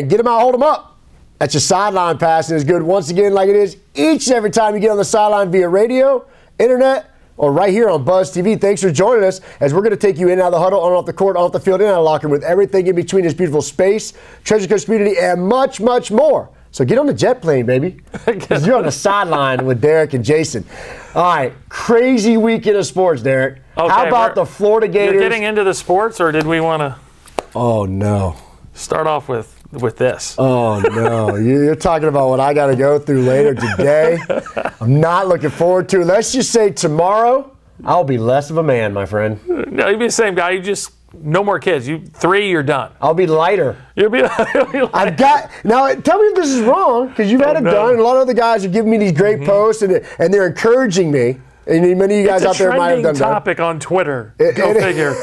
and get them out, hold them up. That's your sideline passing is good once again, like it is each and every time you get on the sideline via radio, internet, or right here on Buzz TV. Thanks for joining us as we're going to take you in and out of the huddle, on and off the court, off the field, in and out of the locker room with everything in between this beautiful space, Treasure Coast community, and much, much more. So get on the jet plane, baby, because you're on the sideline with Derek and Jason. All right, crazy weekend of sports, Derek. Okay, how about the Florida Gators? You're getting into the sports, or did we want to? Oh, no. Start off with this. Oh, no. You're talking about what I got to go through later today. I'm not looking forward to it. Let's just say tomorrow, I'll be less of a man, my friend. No, you'll be the same guy. You just, no more kids. 3, you're done. I'll be lighter. You'll be lighter. I've got, now tell me if this is wrong, because you've had it done, and a lot of other guys are giving me these great posts, and they're encouraging me. And many of you guys out there might have done that. It's a trending topic on Twitter. Go figure.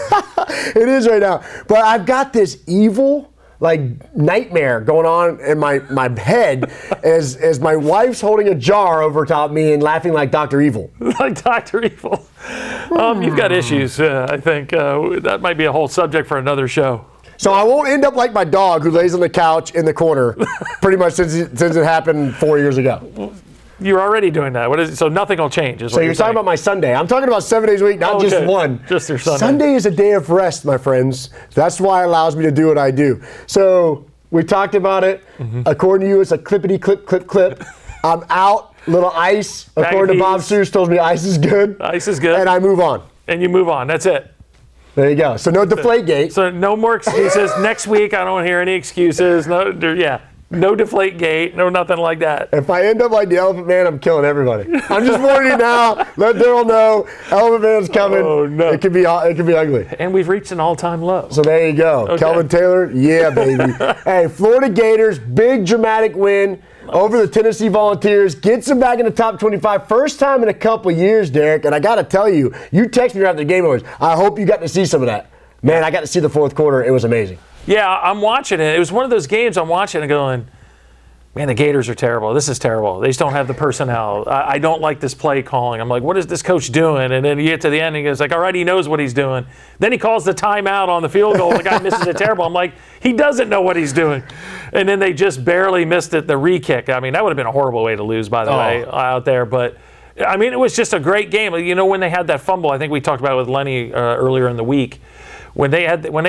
It is right now. But I've got this evil, nightmare going on in my head as my wife's holding a jar over top me and laughing like Dr. Evil. Like Dr. Evil. You've got issues, I think. That might be a whole subject for another show. So I won't end up like my dog who lays on the couch in the corner pretty much since it happened 4 years ago. You're already doing that. What is it? So nothing will change. So you're talking about my Sunday. I'm talking about 7 days a week, not just one. Just your Sunday. Sunday is a day of rest, my friends. That's why it allows me to do what I do. So we talked about it. According to you, it's a clippity clip, clip, clip. I'm out. Little ice. According to Bob Seuss, tells me ice is good. Ice is good. And I move on. And you move on. That's it. There you go. So no deflate gate. So no more excuses. Next week, I don't want to hear any excuses. No deflate gate, no nothing like that. If I end up like the Elephant Man, I'm killing everybody. I'm just warning you now. Let Daryl know. Elephant Man's coming. Oh, no. It could be ugly. And we've reached an all-time low. So there you go. Okay. Kelvin Taylor, yeah, baby. Hey, Florida Gators, big dramatic win over the Tennessee Volunteers. Gets them back in the top 25. First time in a couple years, Derek. And I got to tell you, you texted me after the game over. I hope you got to see some of that. Man, I got to see the fourth quarter. It was amazing. Yeah, I'm watching it. It was one of those games I'm watching and going, man, the Gators are terrible. This is terrible. They just don't have the personnel. I don't like this play calling. I'm like, what is this coach doing? And then you get to the end and he goes like, all right, he knows what he's doing. Then he calls the timeout on the field goal. The guy misses it terrible. I'm like, he doesn't know what he's doing. And then they just barely missed it, the re-kick. I mean, that would have been a horrible way to lose, by the way, out there. But, I mean, it was just a great game. You know, when they had that fumble, I think we talked about it with Lenny earlier in the week. When they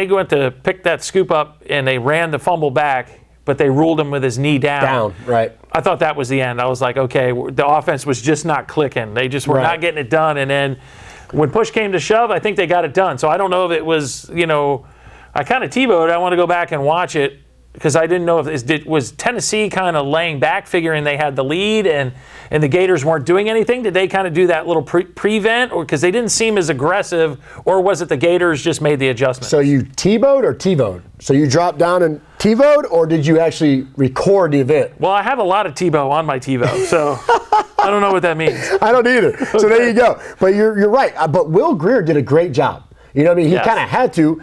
went to pick that scoop up and they ran the fumble back, but they ruled him with his knee down. Down, right. I thought that was the end. I was like, okay, the offense was just not clicking. They just were not getting it done. And then when push came to shove, I think they got it done. So I don't know if it was, I kind of T-bowed. I want to go back and watch it because I didn't know if it was Tennessee kind of laying back, figuring they had the lead and the Gators weren't doing anything. Did they kind of do that little prevent, or because they didn't seem as aggressive, or was it the Gators just made the adjustment? So you T-bowed or T-bowed? So you dropped down and T-bowed, or did you actually record the event? Well, I have a lot of T-bow on my T-bow, so I don't know what that means. I don't either. So there you go. But you're right. But Will Greer did a great job. You know what I mean? He kind of had to.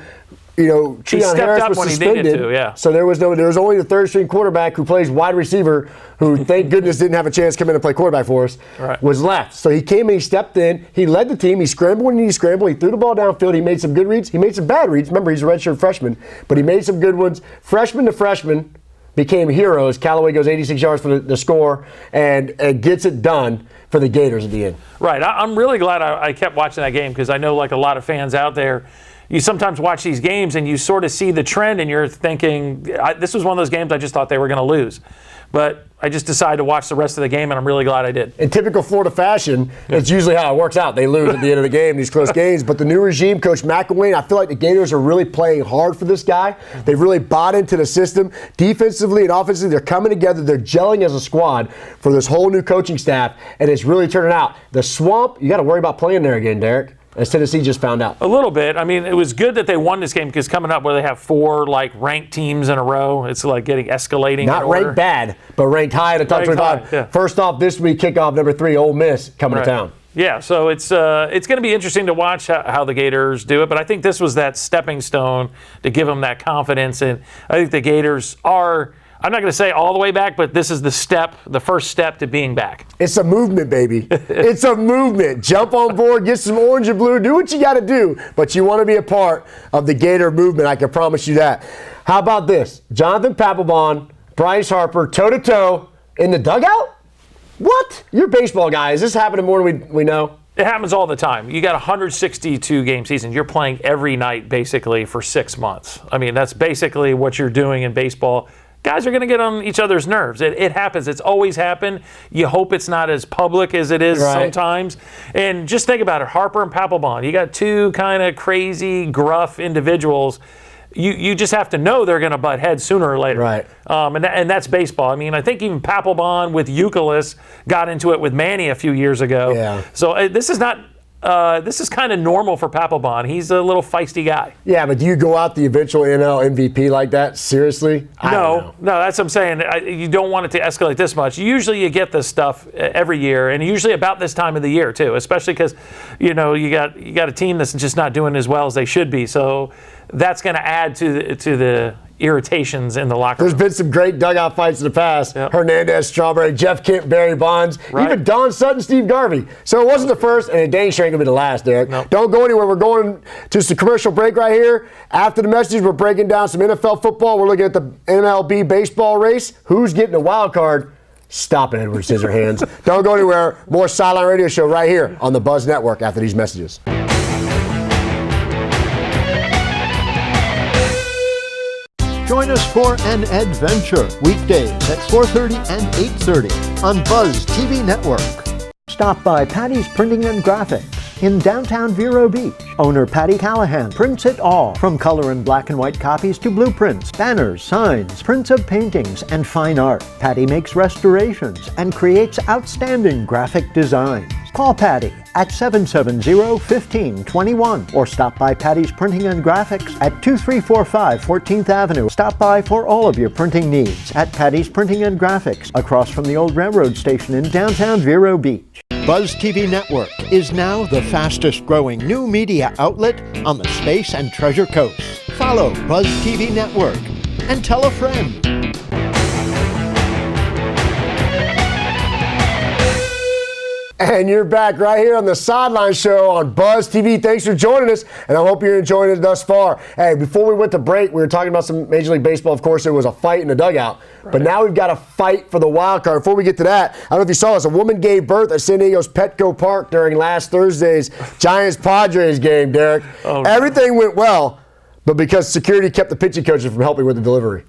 Treon Harris was suspended, so there was only the third-string quarterback who plays wide receiver, who thank goodness didn't have a chance to come in and play quarterback for us, was left. So he came in, he stepped in, he led the team, he scrambled when he needed to scramble, he threw the ball downfield, he made some good reads, he made some bad reads. Remember, he's a redshirt freshman, but he made some good ones. Freshman to freshman became heroes. Callaway goes 86 yards for the score and gets it done for the Gators at the end. Right. I'm really glad I kept watching that game because I know, like a lot of fans out there, you sometimes watch these games and you sort of see the trend and you're thinking, this was one of those games I just thought they were going to lose. But I just decided to watch the rest of the game, and I'm really glad I did. In typical Florida fashion, it's usually how it works out. They lose at the end of the game, these close games. But the new regime, Coach McElwain, I feel like the Gators are really playing hard for this guy. They've really bought into the system. Defensively and offensively, they're coming together. They're gelling as a squad for this whole new coaching staff, and it's really turning out. The Swamp, you got to worry about playing there again, Derek. As Tennessee just found out. A little bit. I mean, it was good that they won this game because coming up where they have 4 ranked teams in a row, it's like getting escalating. Not ranked bad, but ranked high in the top 25. Yeah. First off, this week kickoff number 3, Ole Miss coming to town. Yeah, so it's going to be interesting to watch how the Gators do it, but I think this was that stepping stone to give them that confidence, and I think the Gators are I'm not going to say all the way back, but this is the first step to being back. It's a movement, baby. It's a movement. Jump on board, get some orange and blue, do what you got to do, but you want to be a part of the Gator movement. I can promise you that. How about this? Jonathan Papelbon, Bryce Harper, toe-to-toe in the dugout? What? You're a baseball guy. Is this happening more than we know? It happens all the time. You got 162 game season. You're playing every night basically for 6 months. I mean, that's basically what you're doing in baseball. Guys are going to get on each other's nerves. It happens. It's always happened. You hope it's not as public as it is sometimes. And just think about it. Harper and Papelbon. You got two kind of crazy, gruff individuals. You just have to know they're going to butt heads sooner or later. Right. And that's baseball. I mean, I think even Papelbon with Youkilis got into it with Manny a few years ago. Yeah. So this is not. This is kind of normal for Papelbon. He's a little feisty guy. Yeah, but do you go out the eventual NL MVP like that? Seriously? No, that's what I'm saying. You don't want it to escalate this much. Usually you get this stuff every year, and usually about this time of the year too, especially because, you got a team that's just not doing as well as they should be. So that's going to add to the irritations in the locker room. There's been some great dugout fights in the past. Yep. Hernandez, Strawberry, Jeff Kent, Barry Bonds, even Don Sutton, Steve Garvey. So it wasn't the first, and it dang sure ain't going to be the last, Derek. Nope. Don't go anywhere. We're going to some commercial break right here. After the messages, we're breaking down some NFL football. We're looking at the MLB baseball race. Who's getting a wild card? Stop it, Edward Scissorhands. Don't go anywhere. More Sideline Radio Show right here on the Buzz Network after these messages. Join us for an adventure weekdays at 4:30 and 8:30 on Buzz TV Network. Stop by Patty's Printing and Graphics in downtown Vero Beach. Owner Patty Callahan prints it all, from color and black and white copies to blueprints, banners, signs, prints of paintings, and fine art. Patty makes restorations and creates outstanding graphic designs. Call Patty at 770-1521 or stop by Patty's Printing and Graphics at 2345 14th Avenue. Stop by for all of your printing needs at Patty's Printing and Graphics across from the old railroad station in downtown Vero Beach. Buzz TV Network is now the fastest growing new media outlet on the Space and Treasure Coast. Follow Buzz TV Network and tell a friend. And you're back right here on the Sideline Show on Buzz TV. Thanks for joining us, and I hope you're enjoying it thus far. Hey, before we went to break, we were talking about some Major League Baseball. Of course, there was a fight in the dugout, but now we've got a fight for the wild card. Before we get to that, I don't know if you saw this. A woman gave birth at San Diego's Petco Park during last Thursday's Giants-Padres game, Derek. Oh, no. Everything went well, but because security kept the pitching coaches from helping with the delivery.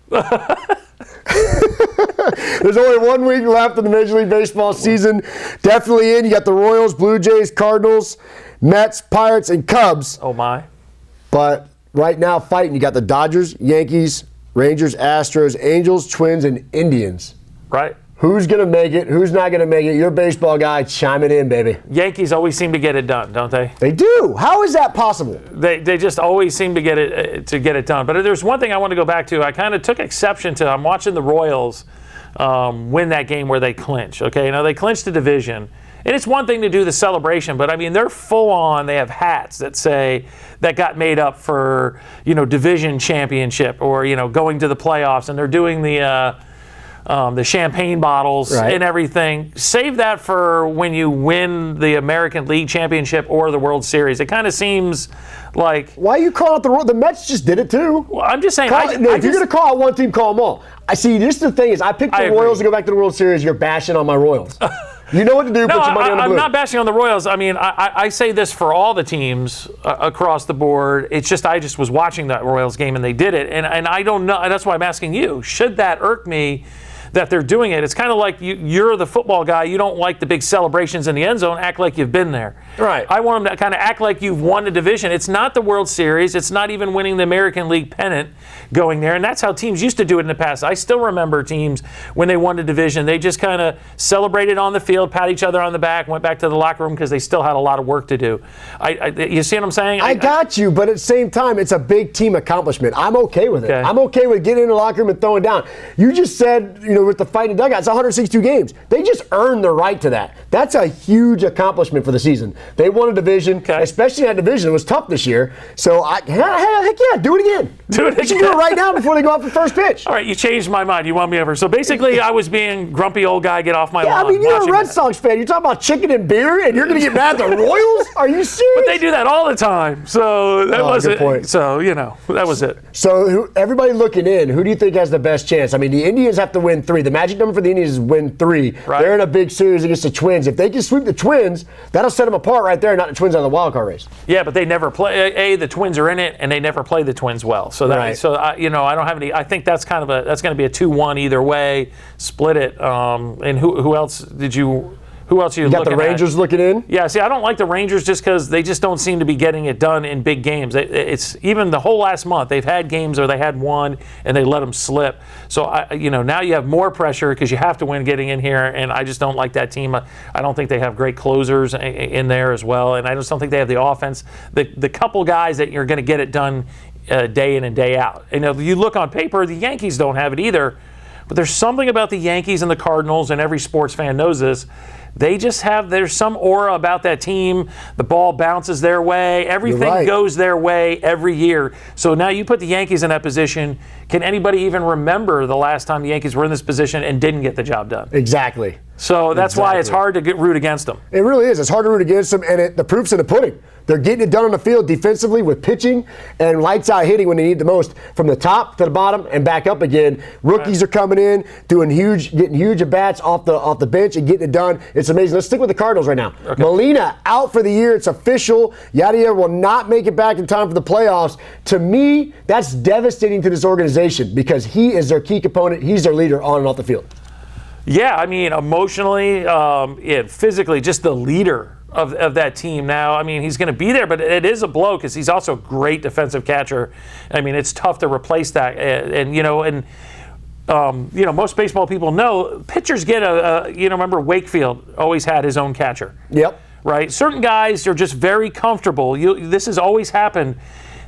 There's only 1 week left in the Major League Baseball season. Definitely in. You got the Royals, Blue Jays, Cardinals, Mets, Pirates, and Cubs. Oh, my. But right now fighting, you got the Dodgers, Yankees, Rangers, Astros, Angels, Twins, and Indians. Right. Who's going to make it? Who's not going to make it? You're a baseball guy. Chime it in, baby. Yankees always seem to get it done, don't they? They do. How is that possible? They just always seem to get it done. But there's one thing I want to go back to. I kind of took exception to. I'm watching the Royals win that game where they clinch. Okay, now they clinched the division. And it's one thing to do the celebration, but I mean, they're full on. They have hats that say that got made up for, division championship or, going to the playoffs, and they're doing the champagne bottles and everything. Save that for when you win the American League Championship or the World Series. It kind of seems like... Why are you calling out the Mets just did it too. Well, I'm just saying... if you're going to call out one team, call them all. I see, this is the thing is, I picked the Royals to go back to the World Series. You're bashing on my Royals. You know what to do, put your money on the Blue. I'm not bashing on the Royals. I mean, I say this for all the teams across the board. It's just I just was watching that Royals game and they did it. And I don't know. That's why I'm asking you. Should that irk me that they're doing it? It's kind of like you're the football guy. You don't like the big celebrations in the end zone. Act like you've been there. Right. I want them to kind of act like you've won the division. It's not the World Series. It's not even winning the American League pennant going there. And that's how teams used to do it in the past. I still remember teams when they won the division. They just kind of celebrated on the field, pat each other on the back, went back to the locker room because they still had a lot of work to do. You see what I'm saying? I got you, but at the same time, it's a big team accomplishment. I'm okay with it. Okay. I'm okay with getting in the locker room and throwing down. You just said, with the fight in the dugout. It's 162 games. They just earned the right to that. That's a huge accomplishment for the season. They won a division, especially that division. It was tough this year. So, heck yeah, do it again. Do it again. You should do it right now before they go off the first pitch. All right, you changed my mind. You won me over. So basically, I was being grumpy old guy, get off my lawn. I mean, you're a Red Sox fan. You're talking about chicken and beer, and you're going to get mad at the Royals? Are you serious? But they do that all the time. So that was it. Point. So, that was it. So everybody looking in, who do you think has the best chance? I mean, the Indians have to win 3. The magic number for the Indians is win 3. Right. They're in a big series against the Twins. If they can sweep the Twins, that'll set them apart right there, not the Twins on the wild card race. Yeah, but they never play. The Twins are in it, and they never play the Twins well. So that, right. I don't have any. I think that's going to be a 2-1 either way. Split it. And who else did you? Who else are you looking at? You got the Rangers looking in? Yeah, see, I don't like the Rangers just because they just don't seem to be getting it done in big games. It's even the whole last month, they've had games where they had one and they let them slip. So, now you have more pressure because you have to win getting in here, and I just don't like that team. I don't think they have great closers in there as well, and I just don't think they have the offense. The couple guys that you're going to get it done day in and day out. You look on paper, the Yankees don't have it either, but there's something about the Yankees and the Cardinals, and every sports fan knows this. They just there's some aura about that team. The ball bounces their way. Everything goes their way every year. So now you put the Yankees in that position. Can anybody even remember the last time the Yankees were in this position and didn't get the job done? Exactly. So that's why it's hard to root against them. It really is. It's hard to root against them, and the proof's in the pudding. They're getting it done on the field defensively with pitching and lights out hitting when they need the most, from the top to the bottom and back up again. Rookies are coming in, getting huge at bats off the bench and getting it done. It's amazing. Let's stick with the Cardinals right now. Okay. Molina out for the year. It's official. Yadier will not make it back in time for the playoffs. To me, that's devastating to this organization because he is their key component. He's their leader on and off the field. Yeah, I mean, emotionally, physically, just the leader of that team now. I mean, he's going to be there, but it is a blow because he's also a great defensive catcher. I mean, it's tough to replace that. Most baseball people know pitchers get remember Wakefield always had his own catcher. Yep. Right? Certain guys are just very comfortable. This has always happened.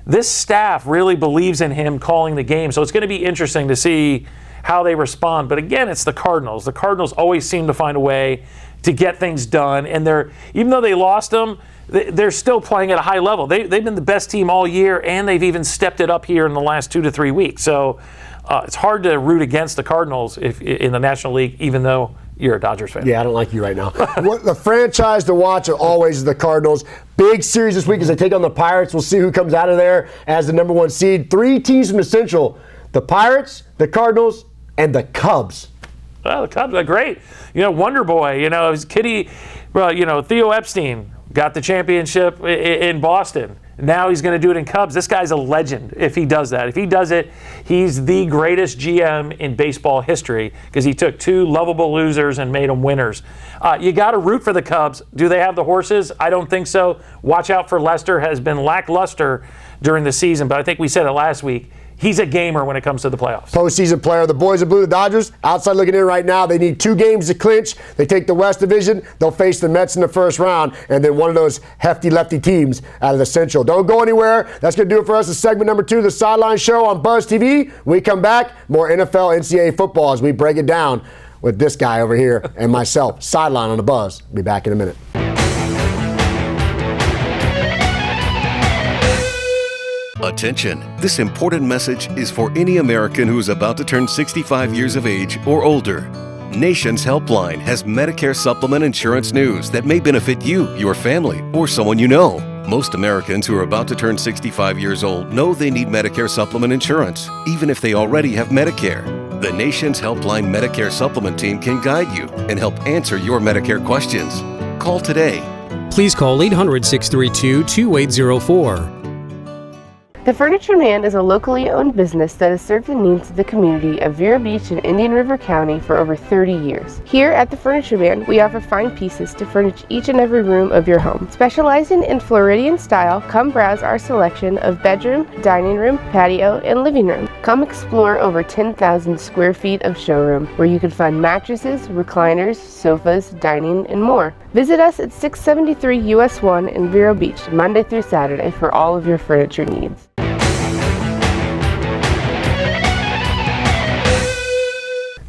This staff really believes in him calling the game, so it's going to be interesting to see how they respond. But again, it's the Cardinals. The Cardinals always seem to find a way to get things done, and even though they lost them, they're still playing at a high level. They've been the best team all year, and they've even stepped it up here in the last 2 to 3 weeks. So it's hard to root against the Cardinals in the National League, even though you're a Dodgers fan. Yeah, I don't like you right now. The franchise to watch are always the Cardinals. Big series this week as they take on the Pirates. We'll see who comes out of there as the number 1 seed. 3 teams from the Central: the Pirates, the Cardinals, and the Cubs. Well, the Cubs are great. Wonder Boy, his kitty, Theo Epstein got the championship in Boston. Now he's going to do it in Cubs. This guy's a legend if he does that. If he does it, he's the greatest GM in baseball history because he took 2 lovable losers and made them winners. You got to root for the Cubs. Do they have the horses? I don't think so. Watch out for Lester. Has been lackluster during the season, but I think we said it last week. He's a gamer when it comes to the playoffs. Postseason player. The boys of blue, the Dodgers, outside looking in right now. They need 2 games to clinch. They take the West Division. They'll face the Mets in the first round, and then one of those hefty lefty teams out of the Central. Don't go anywhere. That's going to do it for us. It's segment number 2 of the Sideline Show on Buzz TV. When we come back, more NFL, NCAA football as we break it down with this guy over here and myself. Sideline on the Buzz. Be back in a minute. Attention, this important message is for any American who is about to turn 65 years of age or older. Nation's Helpline has Medicare supplement insurance news that may benefit you, your family, or someone you know. Most Americans who are about to turn 65 years old know they need Medicare supplement insurance, even if they already have Medicare. The Nation's Helpline Medicare supplement team can guide you and help answer your Medicare questions. Call today. Please call 800-632-2804. The Furniture Man is a locally owned business that has served the needs of the community of Vero Beach and Indian River County for over 30 years. Here at the Furniture Man, we offer fine pieces to furnish each and every room of your home. Specializing in Floridian style, come browse our selection of bedroom, dining room, patio, and living room. Come explore over 10,000 square feet of showroom where you can find mattresses, recliners, sofas, dining, and more. Visit us at 673 US 1 in Vero Beach, Monday through Saturday for all of your furniture needs.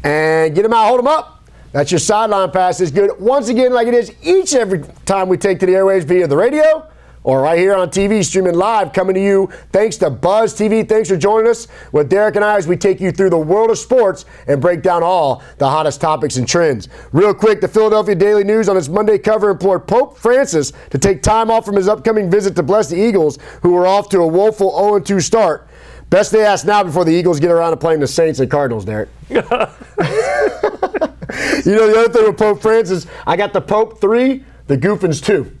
and get them out, hold them up. That's your sideline pass. It's good once again, like it is each and every time we take to the airwaves via the radio or right here on TV, streaming live, coming to you thanks to Buzz TV. Thanks for joining us with Derek and I as we take you through the world of sports and break down all the hottest topics and trends. Real quick, the Philadelphia Daily News on its Monday cover implored Pope Francis to take time off from his upcoming visit to bless the Eagles, who were off to a woeful 0-2 start. Best they ask now before the Eagles get around to playing the Saints and Cardinals, Derek. You know, the other thing with Pope Francis, I got the Pope 3, the Goofins 2.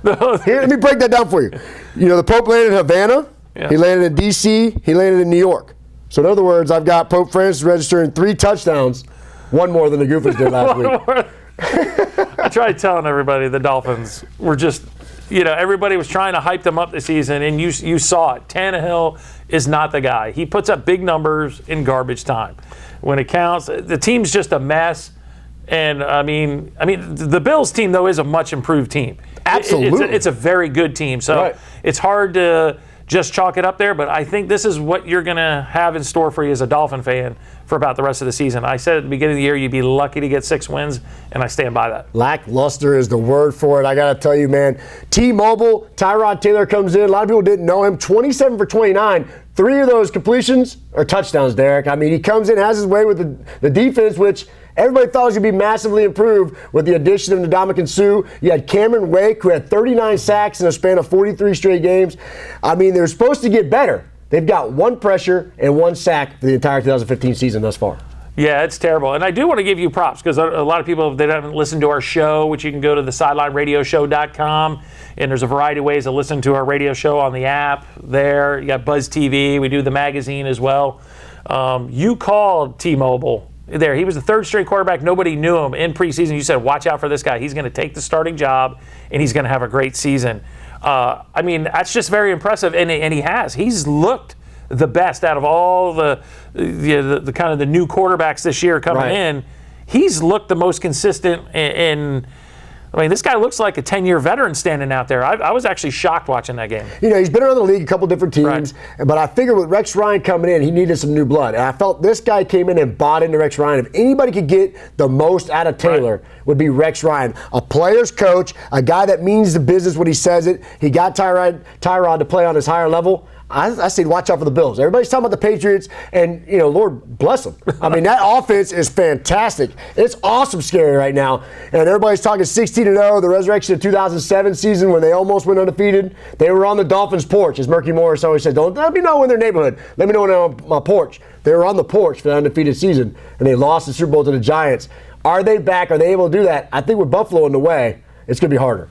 Here, let me break that down for you. You know, the Pope landed in Havana, he landed in D.C., he landed in New York. So in other words, I've got Pope Francis registering 3 touchdowns, one more than the Goofins did last week. I tried telling everybody the Dolphins were just, you know, everybody was trying to hype them up this season, and you saw it. Tannehill is not the guy. He puts up big numbers in garbage time. When it counts, the team's just a mess. And I mean, the Bills team though is a much improved team. Absolutely, it's a very good team. So It's hard to just chalk it up there. But I think this is what you're going to have in store for you as a Dolphin fan for about the rest of the season. I said at the beginning of the year you'd be lucky to get 6 wins, and I stand by that. Lackluster is the word for it. I got to tell you, man. T-Mobile, Tyrod Taylor comes in. A lot of people didn't know him. 27 for 29. 3 of those completions are touchdowns, Derek. I mean, he comes in, has his way with the defense, which everybody thought was going to be massively improved with the addition of Ndamukong Suh. You had Cameron Wake, who had 39 sacks in a span of 43 straight games. I mean, they're supposed to get better. They've got 1 pressure and 1 sack for the entire 2015 season thus far. Yeah, it's terrible. And I do want to give you props because a lot of people, they haven't listened to our show, which you can go to the SidelineRadioshow.com. And there's a variety of ways to listen to our radio show on the app there. You got Buzz TV. We do the magazine as well. You called T-Mobile there. He was the 3rd string quarterback. Nobody knew him in preseason. You said, watch out for this guy. He's going to take the starting job, and he's going to have a great season. I mean, that's just very impressive, and he has. He's looked the best out of all the kind of the new quarterbacks this year coming in. He's looked the most consistent and I mean, this guy looks like a 10-year veteran standing out there. I was actually shocked watching that game. You know, he's been around the league a couple different teams, but I figured with Rex Ryan coming in, he needed some new blood. And I felt this guy came in and bought into Rex Ryan. If anybody could get the most out of Taylor, would be Rex Ryan. A player's coach, a guy that means the business when he says it. He got Tyrod to play on his higher level. I say watch out for the Bills. Everybody's talking about the Patriots, and, you know, Lord bless them. I mean, that offense is fantastic. It's awesome scary right now. And everybody's talking 16-0, the resurrection of 2007 season when they almost went undefeated. They were on the Dolphins' porch, as Murky Morris always said. Don't let me know in their neighborhood. Let me know when they're on my porch. They were on the porch for the undefeated season, and they lost the Super Bowl to the Giants. Are they back? Are they able to do that? I think with Buffalo in the way, it's going to be harder.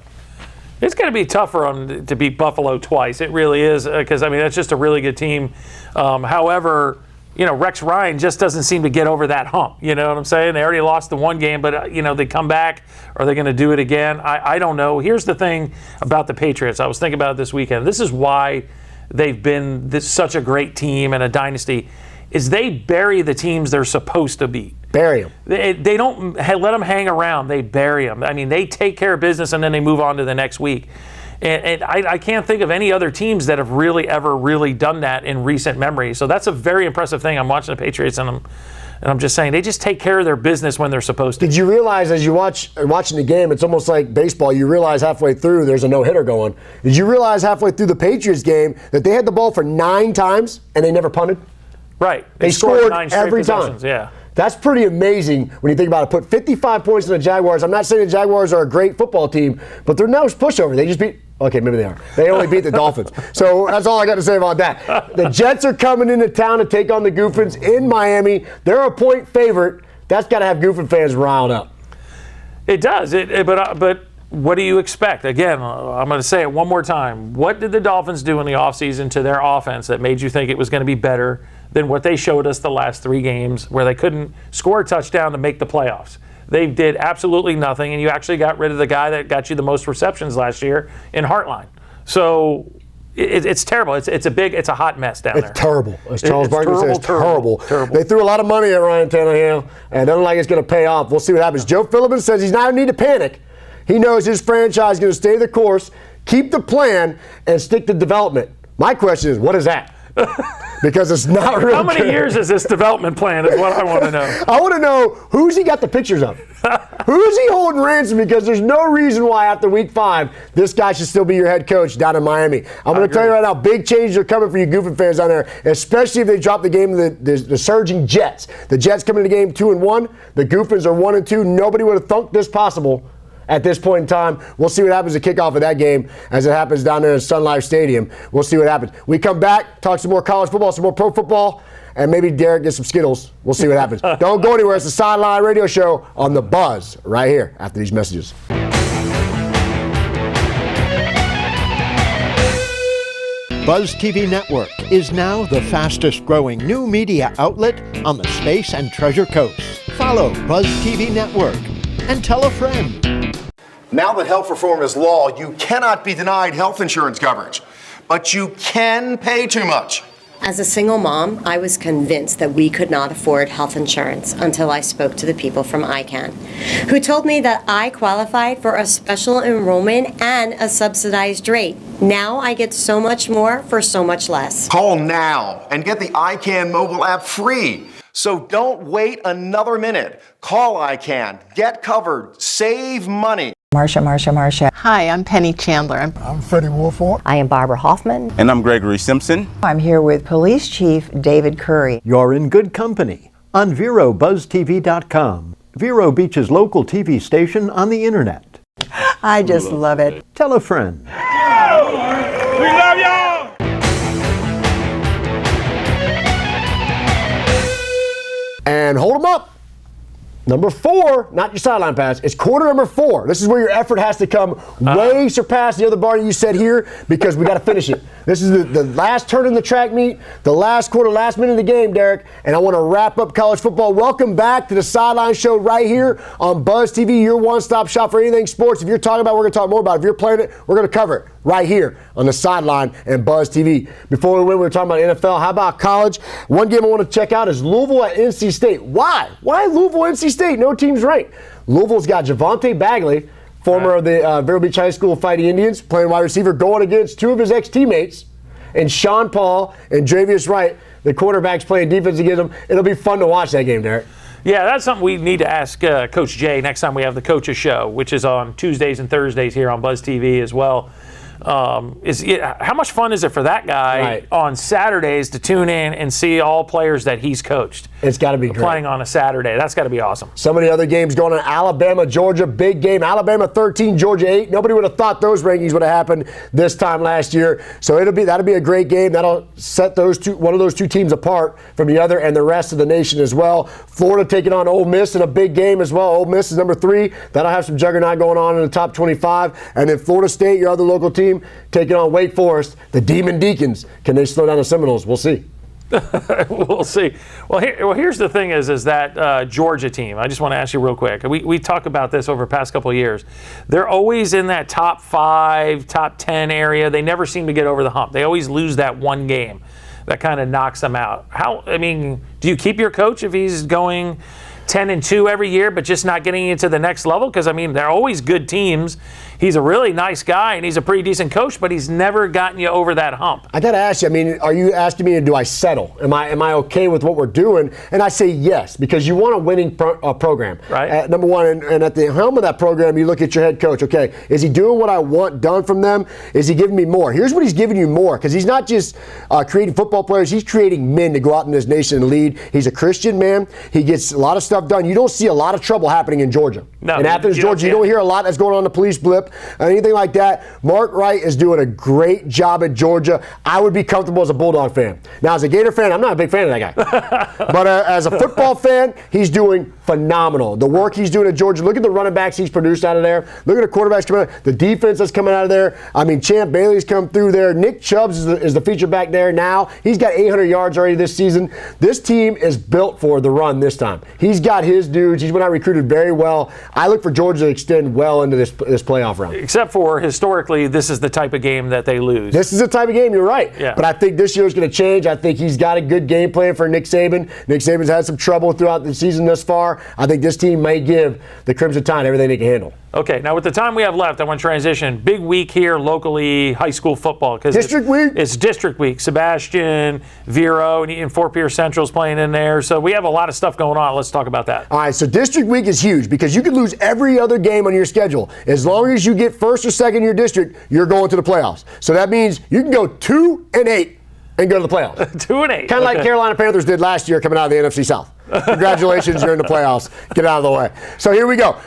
It's going to be tough for them to beat Buffalo twice. It really is, because, I mean, that's just a really good team. However, you know, Rex Ryan just doesn't seem to get over that hump. You know what I'm saying? They already lost the one game, but, you know, they come back. Are they going to do it again? I don't know. Here's the thing about the Patriots. I was thinking about it this weekend. This is why they've been such a great team and a dynasty, is they bury the teams they're supposed to beat. Bury them. They don't let them hang around. They bury them. I mean, they take care of business and then they move on to the next week. And I can't think of any other teams that have really ever done that in recent memory. So that's a very impressive thing. I'm watching the Patriots and I'm just saying they just take care of their business when they're supposed to. Did you realize as you're watching the game, it's almost like baseball, you realize halfway through there's a no-hitter going. Did you realize halfway through the Patriots game that they had the ball for 9 times and they never punted? Right. They scored 9 straight every possessions. time. Yeah. That's pretty amazing when you think about it. Put 55 points on the Jaguars. I'm not saying the Jaguars are a great football team, but they're no pushover. They just beat – okay, maybe they are. They only beat the Dolphins. So that's all I got to say about that. The Jets are coming into town to take on the Goofins in Miami. They're a point favorite. That's got to have Goofin fans riled up. It does. But what do you expect? Again, I'm going to say it one more time. What did the Dolphins do in the offseason to their offense that made you think it was going to be better than what they showed us the last 3 games where they couldn't score a touchdown to make the playoffs? They did absolutely nothing, and you actually got rid of the guy that got you the most receptions last year in Hartline. So it's terrible. It's a hot mess down there. It's terrible. As Charles Barkley says, it's terrible. They threw a lot of money at Ryan Tannehill, and doesn't like it's going to pay off. We'll see what happens. Joe Phillips says he's not need to panic. He knows his franchise is going to stay the course, keep the plan, and stick to development. My question is, what is that? because it's not real. How many years is this development plan is what I want to know. I want to know who's he got the pictures of. Who's he holding ransom? Because there's no reason why after week 5 this guy should still be your head coach down in Miami. I'm going to tell you right now, big changes are coming for you Goofing fans down there, especially if they drop the game of the surging Jets. The Jets come into the game 2-1. The Goofins are 1-2. Nobody would have thunk this possible at this point in time. We'll see what happens at kickoff of that game as it happens down there in Sun Life Stadium. We'll see what happens. We come back, talk some more college football, some more pro football, and maybe Derek gets some Skittles. We'll see what happens. Don't go anywhere. It's the Sideline Radio Show on the Buzz right here after these messages. Buzz TV Network is now the fastest growing new media outlet on the Space and Treasure Coast. Follow Buzz TV Network and tell a friend. Now that health reform is law, you cannot be denied health insurance coverage, but you can pay too much. As a single mom, I was convinced that we could not afford health insurance until I spoke to the people from ICANN, who told me that I qualified for a special enrollment and a subsidized rate. Now I get so much more for so much less. Call now and get the ICANN mobile app free. So don't wait another minute. Call ICANN, get covered, save money. Marsha. Hi, I'm Penny Chandler. I'm Freddie Wolford. I am Barbara Hoffman. And I'm Gregory Simpson. I'm here with Police Chief David Curry. You're in good company on VeroBuzzTV.com, Vero Beach's local TV station on the internet. I just love it. Tell a friend. We love y'all! And hold them up. Number 4, not your sideline pass, it's quarter number 4. This is where your effort has to come way surpass the other bar you said here because we got to finish it. This is the last turn in the track meet, the last quarter, last minute of the game, Derek, and I want to wrap up college football. Welcome back to the Sideline Show right here on Buzz TV, your one-stop shop for anything sports. If you're talking about it, we're going to talk more about it. If you're playing it, we're going to cover it right here on the Sideline and Buzz TV. Before we went, we were talking about NFL. How about college? One game I want to check out is Louisville at NC State. Why? Why Louisville, NC State? No team's ranked. Louisville's got Javonte Bagley, former of the Vero Beach High School Fighting Indians, playing wide receiver, going against 2 of his ex-teammates, and Sean Paul and Dravius Wright, the quarterbacks playing defense against them. It'll be fun to watch that game, Derek. Yeah, that's something we need to ask Coach Jay next time we have the Coaches Show, which is on Tuesdays and Thursdays here on Buzz TV as well. How much fun is it for that guy on Saturdays to tune in and see all players that he's coached? It's got to be great. Playing on a Saturday. That's got to be awesome. Some of the other games going on, Alabama, Georgia, big game. Alabama 13, Georgia 8. Nobody would have thought those rankings would have happened this time last year. So that'll be a great game. That'll set one of those two teams apart from the other and the rest of the nation as well. Florida taking on Ole Miss in a big game as well. Ole Miss is number 3. That'll have some juggernaut going on in the top 25. And then Florida State, your other local team, taking on Wake Forest, the Demon Deacons. Can they slow down the Seminoles? We'll see. We'll see. Well, here's the thing is that Georgia team, I just want to ask you real quick. We talk about this over the past couple of years. They're always in that top 5, top 10 area. They never seem to get over the hump. They always lose that one game that kind of knocks them out. Do you keep your coach if he's going 10-2 every year, but just not getting into the next level? Because, they're always good teams. He's a really nice guy, and he's a pretty decent coach, but he's never gotten you over that hump. I got to ask you, are you asking me, do I settle? Am I okay with what we're doing? And I say yes, because you want a winning program. Right. Number one, and at the helm of that program, you look at your head coach. Okay, is he doing what I want done from them? Is he giving me more? Here's what he's giving you more, because he's not just creating football players. He's creating men to go out in this nation and lead. He's a Christian man. He gets a lot of stuff done. You don't see a lot of trouble happening in Georgia. No, in Athens, Georgia, you don't hear a lot that's going on in the police blip, anything like that. Mark Wright is doing a great job at Georgia. I would be comfortable as a Bulldog fan. Now, as a Gator fan, I'm not a big fan of that guy. But as a football fan, he's doing phenomenal. The work he's doing at Georgia, look at the running backs he's produced out of there. Look at the quarterbacks coming out, the defense that's coming out of there. Champ Bailey's come through there. Nick Chubbs is the feature back there now. He's got 800 yards already this season. This team is built for the run this time. He's got his dudes. He's been out recruited very well. I look for Georgia to extend well into this playoff round. Except for historically, this is the type of game that they lose. This is the type of game, you're right. Yeah. But I think this year is going to change. I think he's got a good game plan for Nick Saban. Nick Saban's had some trouble throughout the season thus far. far, I think this team may give the Crimson Tide everything they can handle. Okay, now with the time we have left, I want to transition. Big week here locally, high school football. District week? It's district week. Sebastian, Vero, and Fort Pierce Central's playing in there. So we have a lot of stuff going on. Let's talk about that. All right, so district week is huge because you could lose every other game on your schedule. As long as you get first or second in your district, you're going to the playoffs. So that means you can go 2-8 and go to the playoffs. 2-8. Kind of like Carolina Panthers did last year coming out of the NFC South. Congratulations, you're in the playoffs. Get out of the way. So here we go.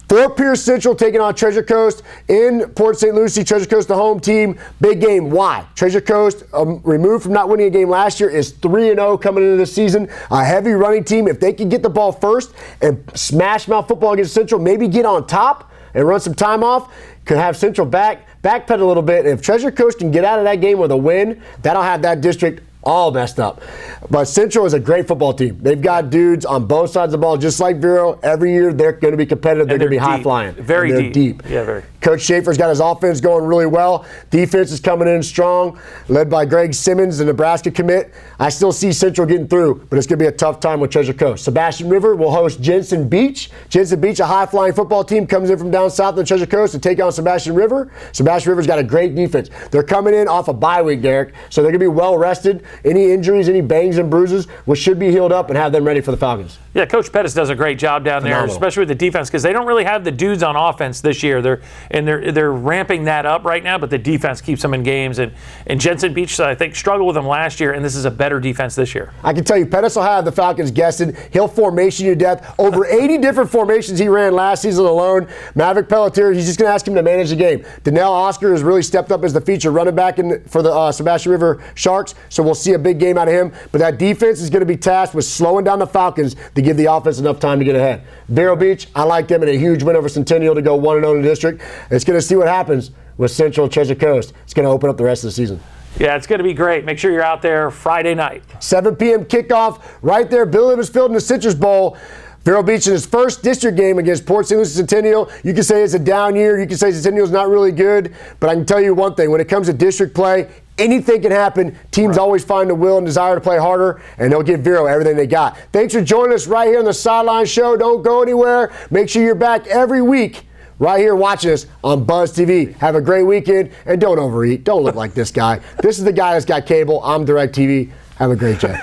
Fort Pierce Central taking on Treasure Coast in Port St. Lucie. Treasure Coast, the home team. Big game. Why? Treasure Coast, removed from not winning a game last year, is 3-0 coming into the season. A heavy running team. If they can get the ball first and smash mouth football against Central, maybe get on top and run some time off, could have Central backpedal a little bit. And if Treasure Coast can get out of that game with a win, that'll have that district all messed up. But Central is a great football team. They've got dudes on both sides of the ball, just like Vero. Every year they're going to be competitive. They're going to be high flying. Very deep. Yeah, very. Coach Schaefer's got his offense going really well. Defense is coming in strong, led by Greg Simmons, the Nebraska commit. I still see Central getting through, but it's going to be a tough time with Treasure Coast. Sebastian River will host Jensen Beach. Jensen Beach, a high-flying football team, comes in from down south of the Treasure Coast to take on Sebastian River. Sebastian River's got a great defense. They're coming in off a bye week, Derek, so they're going to be well-rested. Any injuries, any bangs and bruises, we should be healed up and have them ready for the Falcons. Yeah, Coach Pettis does a great job down there, especially with the defense, because they don't really have the dudes on offense this year. They're ramping that up right now, but the defense keeps them in games. And Jensen Beach, I think, struggled with them last year, and this is a better defense this year. I can tell you, Pettis will have the Falcons guessing. He'll formation you to death. Over 80 different formations he ran last season alone. Maverick Pelletier, he's just going to ask him to manage the game. Donnell Oscar has really stepped up as the feature running back for the Sebastian River Sharks, so we'll see a big game out of him. But that defense is going to be tasked with slowing down the Falcons to give the offense enough time to get ahead. Vero Beach, I like them in a huge win over Centennial to go 1-0 in the district. It's going to see what happens with Central Treasure Coast. It's going to open up the rest of the season. Yeah, it's going to be great. Make sure you're out there Friday night. 7 p.m. kickoff right there, Bill Evans Field in the Citrus Bowl. Vero Beach in his first district game against Port St. Lucie Centennial. You can say it's a down year. You can say Centennial's not really good. But I can tell you one thing. When it comes to district play, anything can happen. Teams always find the will and desire to play harder, and they'll give Vero everything they got. Thanks for joining us right here on the Sideline Show. Don't go anywhere. Make sure you're back every week right here watching us on Buzz TV. Have a great weekend, and don't overeat. Don't look like this guy. This is the guy that's got cable. I'm DirecTV. Have a great day.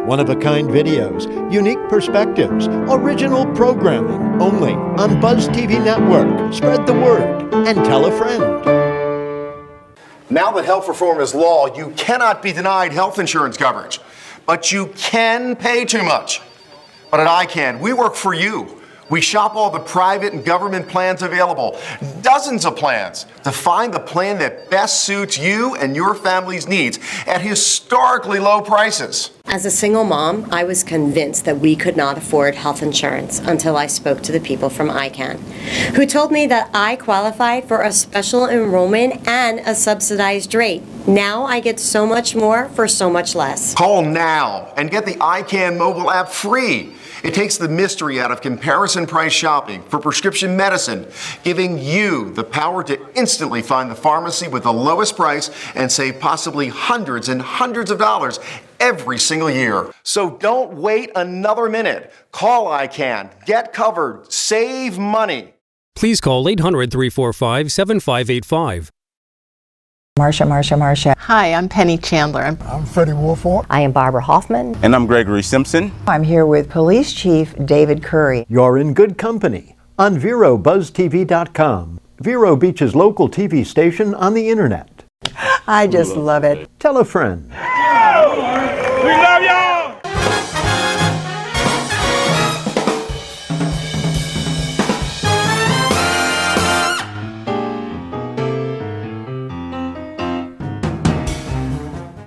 One-of-a-kind videos, unique perspectives, original programming, only on Buzz TV Network. Spread the word and tell a friend. Now that health reform is law, you cannot be denied health insurance coverage, but you can pay too much. But at ICANN, we work for you. We shop all the private and government plans available, dozens of plans, to find the plan that best suits you and your family's needs at historically low prices. As a single mom, I was convinced that we could not afford health insurance until I spoke to the people from ICANN, who told me that I qualified for a special enrollment and a subsidized rate. Now I get so much more for so much less. Call now and get the ICANN mobile app free. It takes the mystery out of comparison price shopping for prescription medicine, giving you the power to instantly find the pharmacy with the lowest price and save possibly hundreds and hundreds of dollars every single year. So don't wait another minute. Call ICANN, get covered, save money. Please call 800-345-7585. Marsha. Hi, I'm Penny Chandler. I'm Freddie Wolford. I am Barbara Hoffman. And I'm Gregory Simpson. I'm here with Police Chief David Curry. You're in good company on VeroBuzzTV.com, Vero Beach's local TV station on the internet. I just love it. Tell a friend.